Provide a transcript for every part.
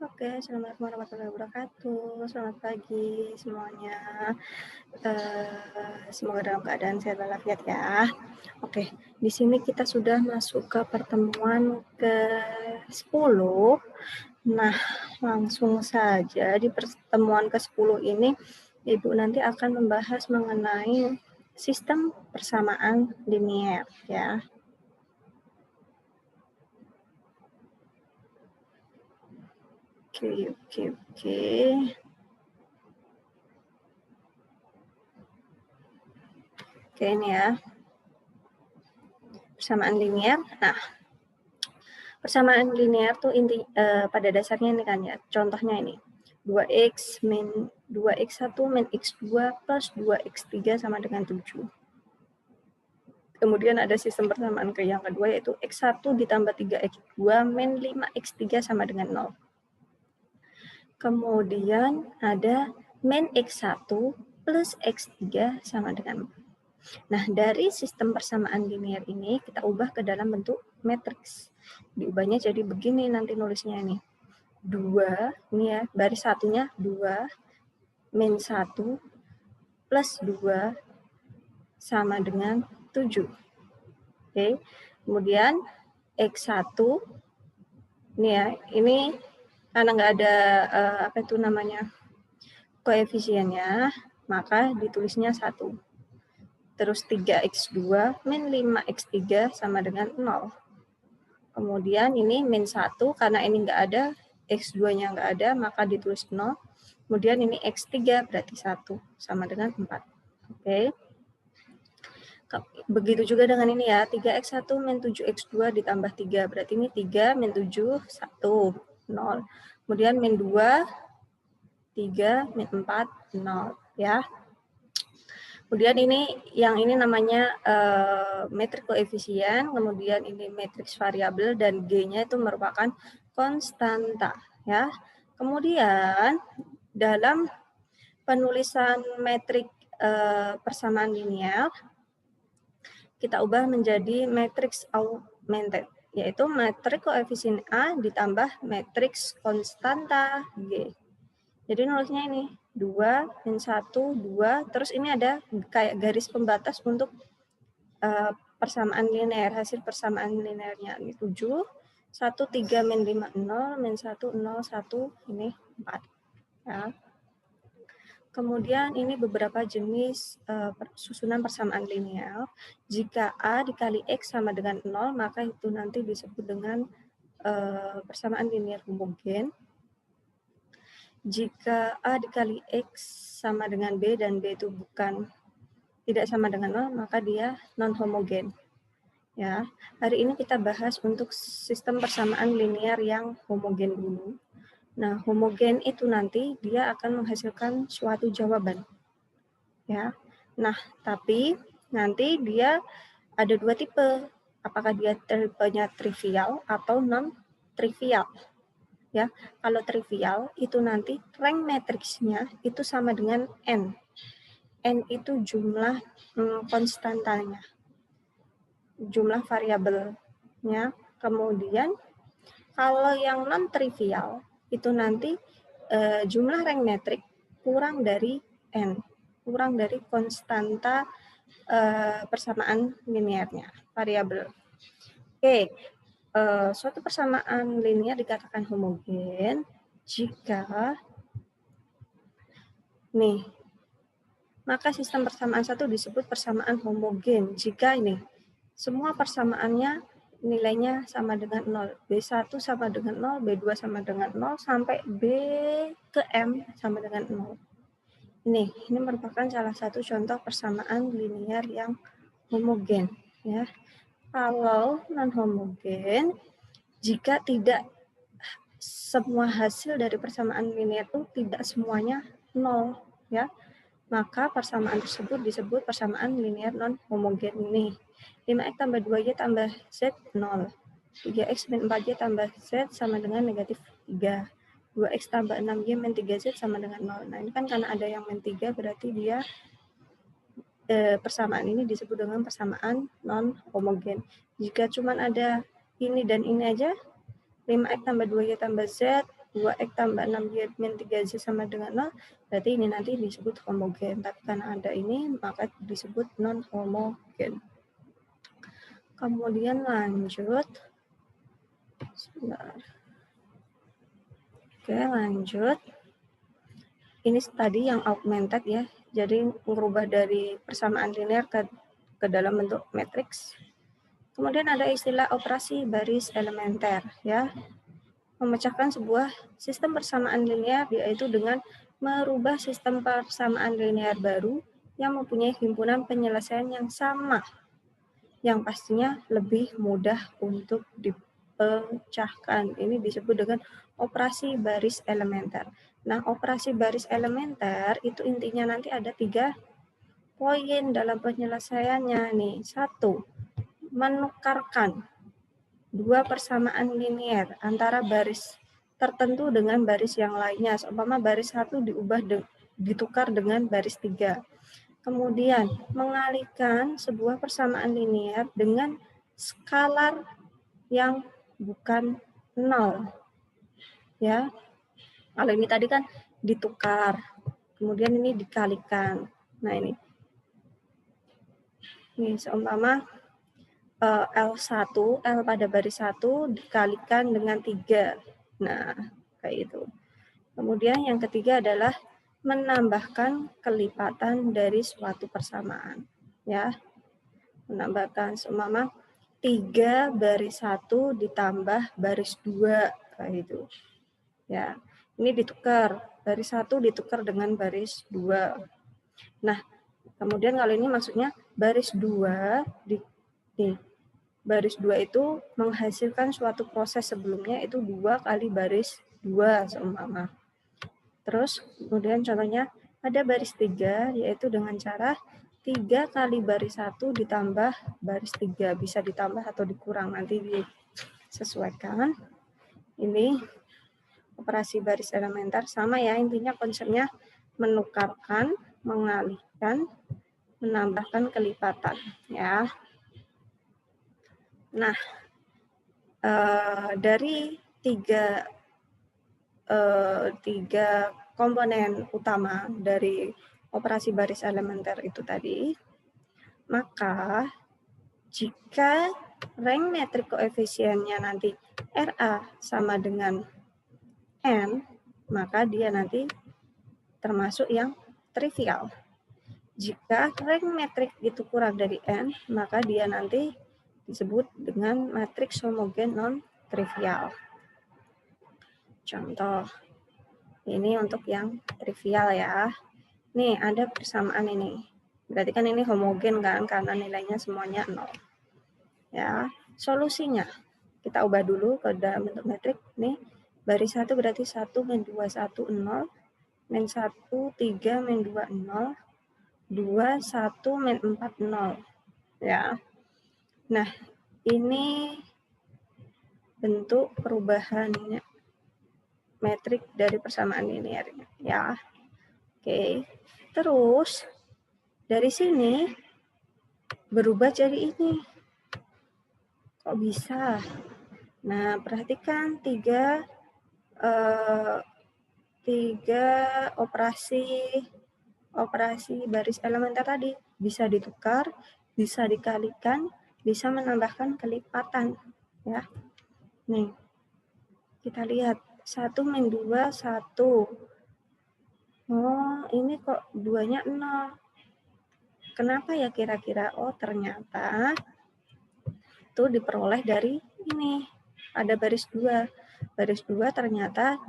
Oke, assalamualaikum warahmatullahi wabarakatuh. Selamat pagi semuanya. Semoga dalam keadaan sehat walafiat ya. Oke, di sini kita sudah masuk ke pertemuan ke-10. Nah, langsung saja di pertemuan ke-10 ini, Ibu nanti akan membahas mengenai sistem persamaan linier ya. Oke. Oke, ini ya. Persamaan linier. Nah, persamaan linear tuh pada dasarnya ini kan ya. Contohnya ini. 2x min 2x1 min x2 plus 2x3 sama dengan 7. Kemudian ada sistem persamaan yang kedua yaitu x1 ditambah 3x2 min 5x3 sama dengan 0. Kemudian ada min x1 plus x3 sama dengan 4. Nah, dari sistem persamaan linear ini kita ubah ke dalam bentuk matriks. Diubahnya jadi begini nanti nulisnya ini. 2, ini ya, baris satunya 2, min 1, plus 2, sama dengan 7. Oke, kemudian X1, ini ya, ini karena nggak ada, koefisiennya, maka ditulisnya 1. Terus 3x2 min 5x3 sama dengan 0. Kemudian ini min 1, karena ini nggak ada, x2-nya nggak ada, maka ditulis 0. Kemudian ini x3 berarti 1, sama dengan 4. Oke. Begitu juga dengan ini ya, 3x1 min 7x2 ditambah 3, berarti ini 3 min 7, 1, 0. Kemudian min 2, 3 min 4, 0 ya. Kemudian yang ini namanya metrik koefisien, kemudian ini matriks variabel dan G-nya itu merupakan konstanta ya. Kemudian dalam penulisan metrik persamaan linear kita ubah menjadi matriks augmented, yaitu metrik koefisien A ditambah matriks konstanta G. Jadi nulisnya ini 2, min 1, 2, terus ini ada kayak garis pembatas untuk persamaan linear, hasil persamaan linearnya ini 7, 1, 3, min 5, 0, min 1, 0, 1, ini 4. Ya. Kemudian ini beberapa jenis susunan persamaan linear. Jika A dikali X sama dengan 0, maka itu nanti disebut dengan persamaan linear homogen. Jika A dikali X sama dengan B dan B itu tidak sama dengan 0, maka dia non-homogen. Ya, hari ini kita bahas untuk sistem persamaan linear yang homogen dulu. Nah, homogen itu nanti dia akan menghasilkan suatu jawaban. Ya. Nah, tapi nanti dia ada dua tipe. Apakah dia tipenya trivial atau non-trivial? Ya, kalau trivial itu nanti rank matriksnya itu sama dengan n. N itu jumlah konstantanya, jumlah variabelnya. Kemudian kalau yang non trivial itu nanti jumlah rank metrik kurang dari n, kurang dari konstanta persamaan linearnya, variabel. Oke. Suatu persamaan linear dikatakan homogen jika maka sistem persamaan satu disebut persamaan homogen jika ini semua persamaannya nilainya sama dengan 0, B1 sama dengan 0, B2 sama dengan 0 sampai B ke M sama dengan 0. Ini merupakan salah satu contoh persamaan linear yang homogen ya. Kalau non homogen, jika tidak semua hasil dari persamaan linear itu tidak semuanya 0 ya, maka persamaan tersebut disebut persamaan linear non homogen. Nih, 5x tambah 2y tambah z 0, 3x min 4y tambah z sama dengan negatif 3, 2x tambah 6y min 3z sama dengan 0. Nah, ini kan karena ada yang min 3 berarti dia persamaan ini disebut dengan persamaan non homogen. Jika cuma ada ini dan ini aja, 5x tambah 2y tambah z 2X tambah 6Y min 3Z sama dengan 0, berarti ini nanti disebut homogen. Tapi karena ada ini, maka disebut non-homogen. Kemudian lanjut. Sebentar. Oke, lanjut. Ini tadi yang augmented ya. Jadi merubah dari persamaan linear ke dalam bentuk matriks. Kemudian ada istilah operasi baris elementer ya. Memecahkan sebuah sistem persamaan linear yaitu dengan merubah sistem persamaan linear baru yang mempunyai himpunan penyelesaian yang sama, yang pastinya lebih mudah untuk dipecahkan. Ini disebut dengan operasi baris elementer. Nah, operasi baris elementer itu intinya nanti ada 3 poin dalam penyelesaiannya nih. 1, menukarkan 2 persamaan linear antara baris tertentu dengan baris yang lainnya. Seumpama baris 1 ditukar dengan baris 3. Kemudian mengalihkan sebuah persamaan linear dengan skalar yang bukan 0. Ya. Kalau ini tadi kan ditukar. Kemudian ini dikalikan. Nah, ini. Ini seumpama L1, L pada baris 1 dikalikan dengan 3. Nah, kayak itu. Kemudian yang ketiga adalah menambahkan kelipatan dari suatu persamaan. Ya, menambahkan seumpama 3 baris 1 ditambah baris 2. Kayak itu. Ya, ini ditukar. Baris 1 ditukar dengan baris 2. Nah, kemudian kalau ini maksudnya baris 2 baris 2 itu menghasilkan suatu proses sebelumnya itu 2 kali baris 2 seumpama. Terus kemudian contohnya ada baris 3 yaitu dengan cara 3 kali baris 1 ditambah baris 3. Bisa ditambah atau dikurang, nanti disesuaikan. Ini operasi baris elementer sama ya, intinya konsepnya menukarkan, mengalihkan, menambahkan kelipatan ya. Nah, dari tiga komponen utama dari operasi baris elementer itu tadi, maka jika rank metrik koefisiennya nanti RA sama dengan N, maka dia nanti termasuk yang trivial. Jika rank metrik itu kurang dari N, maka dia nanti disebut dengan matriks homogen non-trivial. Contoh, ini untuk yang trivial ya. Nih, ada persamaan ini. Berarti kan ini homogen kan, karena nilainya semuanya 0. Ya, solusinya kita ubah dulu ke dalam bentuk metrik. Nih, baris 1 berarti 1 min 2, 1, 0. Min 1, 3, min 2, 0. 2, 1, min 4, 0. Ya. Nah, ini bentuk perubahannya metrik dari persamaan linear ya. Oke. Terus dari sini berubah jadi ini. Kok bisa? Nah, perhatikan 3 operasi baris elementer tadi bisa ditukar, bisa dikalikan, bisa menambahkan kelipatan ya. Nih, kita lihat 1 min 2, 1. Oh, ini kok 2-nya 0. Kenapa ya kira-kira? Oh, ternyata itu diperoleh dari ini. Ada baris 2. Baris 2 ternyata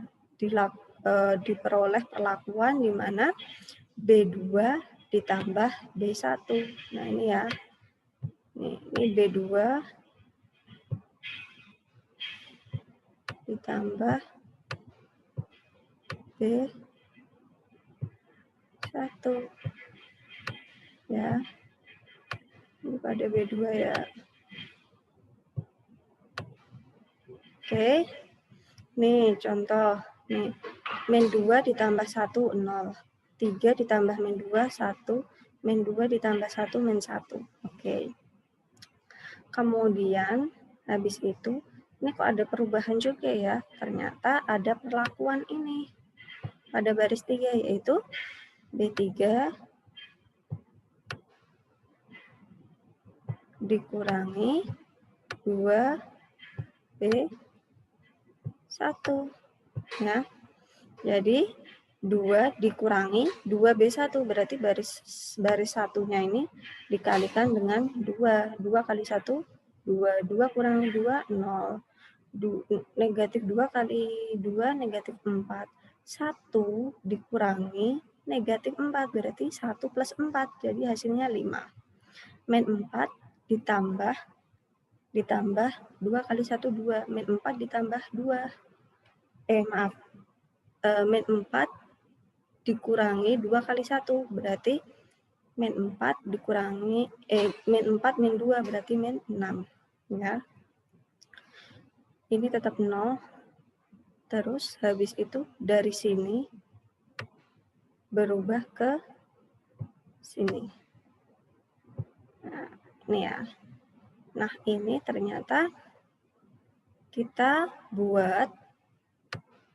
diperoleh perlakuan di mana B2 ditambah B1. Nah, ini ya. Ini B2 ditambah B1. Ya. Ini pada B2 ya. Oke. Nih, contoh. Nih, min 2 ditambah 1, 0. 3 ditambah min 2, 1. Min 2 ditambah 1, min 1. Oke. Kemudian, habis itu, Ini kok ada perubahan juga ya, ternyata ada perlakuan ini pada baris 3, yaitu B3 dikurangi 2B1 ya. Jadi 2 dikurangi 2B1 berarti baris satunya ini dikalikan dengan 2. 2 kali 1 2, 2 kurangi 2 0. Negatif 2 kali 2 negatif 4. 1 dikurangi negatif 4 berarti 1 plus 4, jadi hasilnya 5. Min 4 ditambah 2 kali 1 2, min 4 ditambah 2. Min 4 dikurangi 2 kali 1 berarti min 4 dikurangi min 4 min 2 berarti min 6 ya. Ini tetap 0. Terus habis itu dari sini berubah ke sini. Nah, ini ya. Nah, ini ternyata kita buat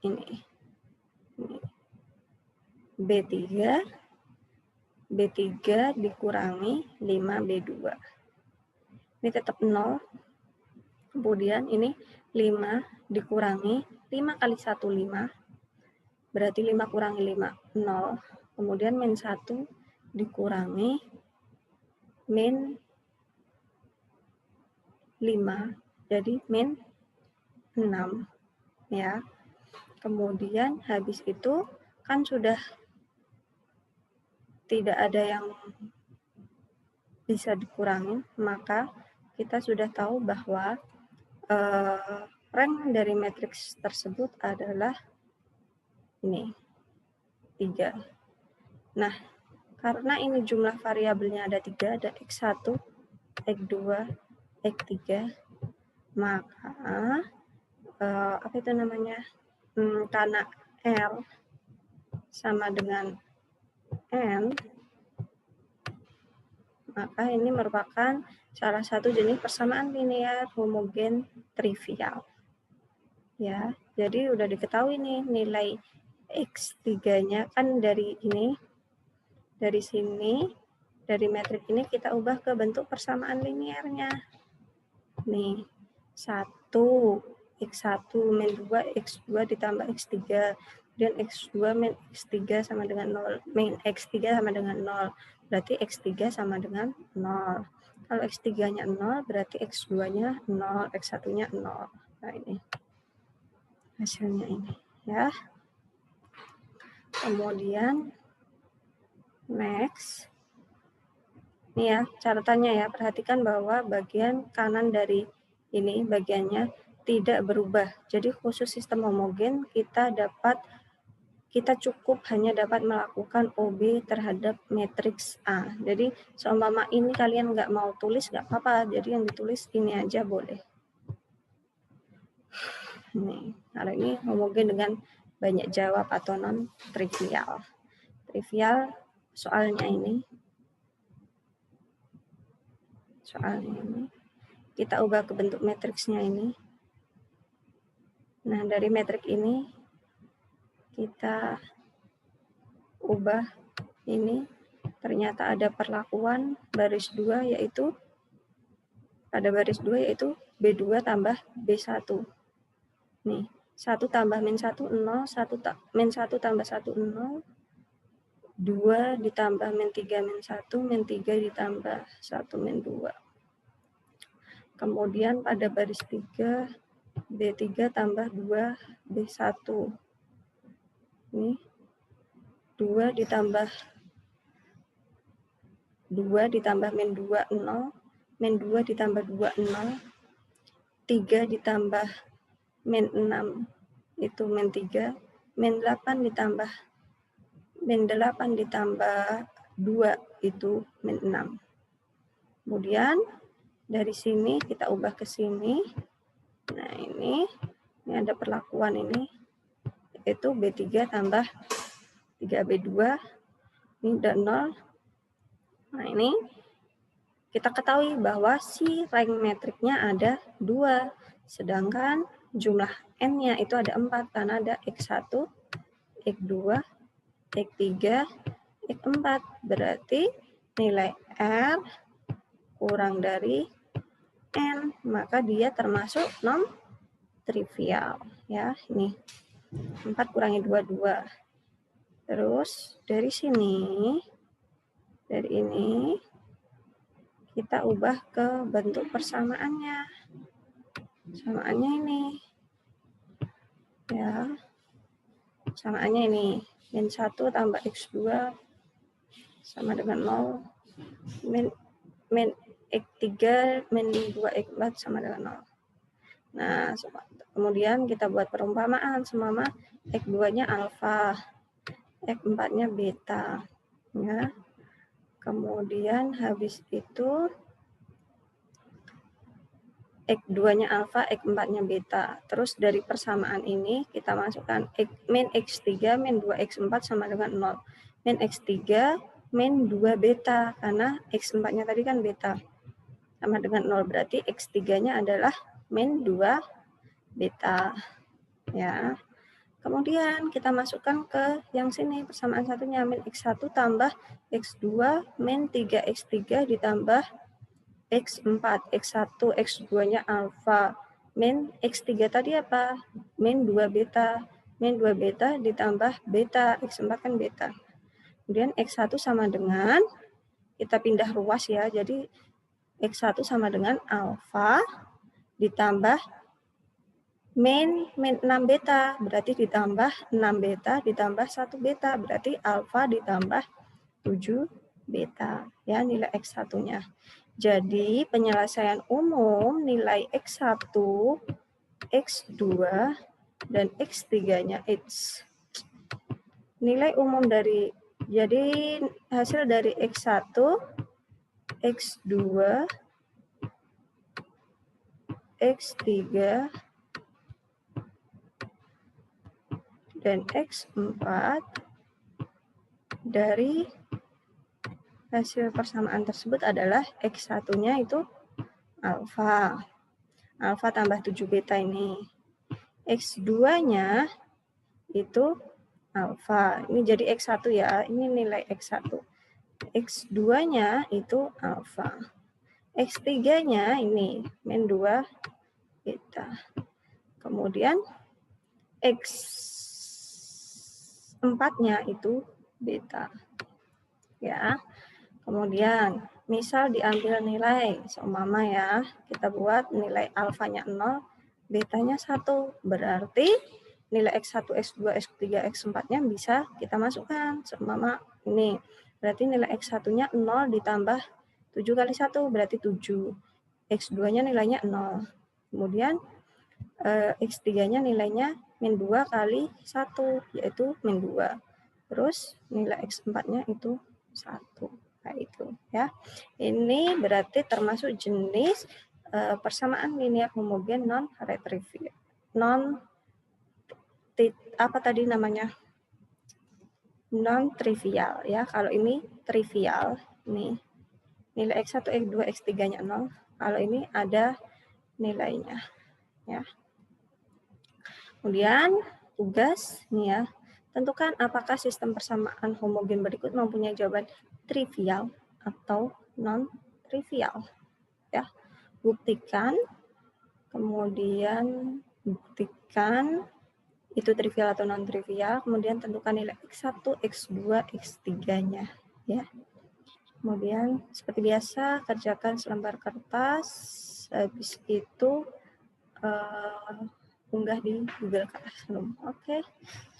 ini. B3 dikurangi 5B2. Ini tetap 0. Kemudian ini 5 dikurangi 5 kali 1 5. Berarti 5 kurangi 5 0. Kemudian min 1 dikurangi min 5. Jadi min 6 ya. Kemudian habis itu kan sudah tidak ada yang bisa dikurangi, maka kita sudah tahu bahwa rank dari matriks tersebut adalah ini 3. Nah, karena ini jumlah variabelnya ada 3, ada X1, X2, X3, maka apa itu namanya? Karena R sama dengan N, maka ini merupakan salah satu jenis persamaan linear homogen trivial. Ya, jadi udah diketahui nih nilai X3-nya kan dari ini, dari sini, dari metrik ini kita ubah ke bentuk persamaan linearnya. Nih, 1, X1 min 2, X2 ditambah X3, dan X2 min X3 sama dengan 0, min X3 sama dengan 0, berarti X3 sama dengan 0. Kalau X3-nya 0, berarti X2-nya 0, X1-nya 0. Nah, ini hasilnya ini, ya. Kemudian, next. Ini ya, catatannya ya, perhatikan bahwa bagian kanan dari ini, bagiannya tidak berubah. Jadi khusus sistem homogen, kita cukup hanya dapat melakukan OB terhadap matriks A. Jadi seumpama ini kalian nggak mau tulis, nggak apa-apa. Jadi yang ditulis ini aja boleh. Nih, kalau ini homogen dengan banyak jawab atau non trivial. Trivial soalnya ini. Soalnya ini. Kita ubah ke bentuk matriksnya ini. Nah, dari metrik ini kita ubah ini. Ternyata ada perlakuan baris 2 yaitu pada baris 2 yaitu B2 tambah B1. Nih, 1 tambah min 1 0, min 1 tambah 1 0, 2 ditambah min 3 min 1, min 3 ditambah 1 min 2. Kemudian pada baris 3 B3 tambah 2 B1. Ini 2 ditambah min 2 0, min 2 ditambah 2 0, 3 ditambah min 6 itu min 3, min 8 ditambah min 8 ditambah 2 itu min 6. Kemudian dari sini kita ubah ke sini. Nah, ini ada perlakuan ini yaitu B3 tambah 3B2 ini udah 0. Nah, ini kita ketahui bahwa si rank metriknya ada 2. Sedangkan jumlah N-nya itu ada 4 karena ada X1, X2, X3, X4. Berarti nilai R kurang dari N, maka dia termasuk non-trivial. Ya, ini 4 kurangi 2, 2. Terus dari sini, dari ini, kita ubah ke bentuk persamaannya. Samaannya ini. Ya, samaannya ini. Min 1 tambah X2 sama dengan 0. Min X3, min 2, X4 sama dengan 0. Nah, kemudian kita buat perumpamaan semama X2-nya alfa, X4-nya beta. Ya. Kemudian habis itu X2-nya alfa, X4-nya beta. Terus dari persamaan ini kita masukkan min X3, min 2, X4 sama dengan 0. Min X3, min 2 beta, karena X4-nya tadi kan beta. Sama dengan 0, berarti X3-nya adalah min 2 beta. Ya. Kemudian kita masukkan ke yang sini, persamaan satunya, min X1 tambah X2, min 3X3 ditambah X4, X1, X2-nya alfa, min X3 tadi apa? Min 2 beta, min 2 beta ditambah beta, X4 kan beta. Kemudian X1 sama dengan, kita pindah ruas ya, jadi X1 sama dengan alfa ditambah min 6 beta, berarti ditambah 6 beta ditambah 1 beta, berarti alfa ditambah 7 beta, ya nilai X1-nya. Jadi penyelesaian umum nilai X1, X2, dan X3-nya nilai umum dari, jadi hasil dari X1, X2, X3, dan X4 dari hasil persamaan tersebut adalah X1-nya itu alfa. Alfa tambah 7 beta ini. X2-nya itu alfa. Ini jadi X1 ya. Ini nilai X1. X2-nya itu alfa. X3-nya ini min 2 beta. Kemudian X4-nya itu beta. Ya. Kemudian, misal diambil nilai, seumpama ya, kita buat nilai alfanya 0, betanya 1. Berarti nilai X1, X2, X3, X4-nya bisa kita masukkan. Seumpama ini, berarti nilai X1-nya 0 ditambah 7 kali 1, berarti 7. X2-nya nilainya 0. Kemudian, X3-nya nilainya min 2 kali 1, yaitu min 2. Terus, nilai X4-nya itu 1. Itu ya. Ini berarti termasuk jenis persamaan linear homogen non retrivial. Apa tadi namanya? Non trivial ya. Kalau ini trivial, ini nilai X1, X2, X3-nya 0. Kalau ini ada nilainya ya. Kemudian tugas nih ya. Tentukan apakah sistem persamaan homogen berikut mempunyai jawaban trivial atau non-trivial. Ya, buktikan, kemudian buktikan itu trivial atau non-trivial, kemudian tentukan nilai X1, X2, X3-nya. Ya. Kemudian seperti biasa kerjakan selembar kertas, habis itu unggah di Google Classroom. Oke,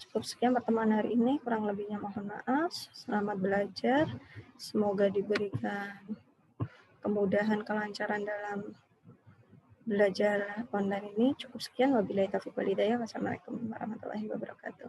cukup sekian pertemuan hari ini. Kurang lebihnya mohon maaf. Selamat belajar. Semoga diberikan kemudahan, kelancaran dalam belajar online ini. Cukup sekian. Wabillahi taufiq wal hidayah. Wassalamualaikum warahmatullahi wabarakatuh.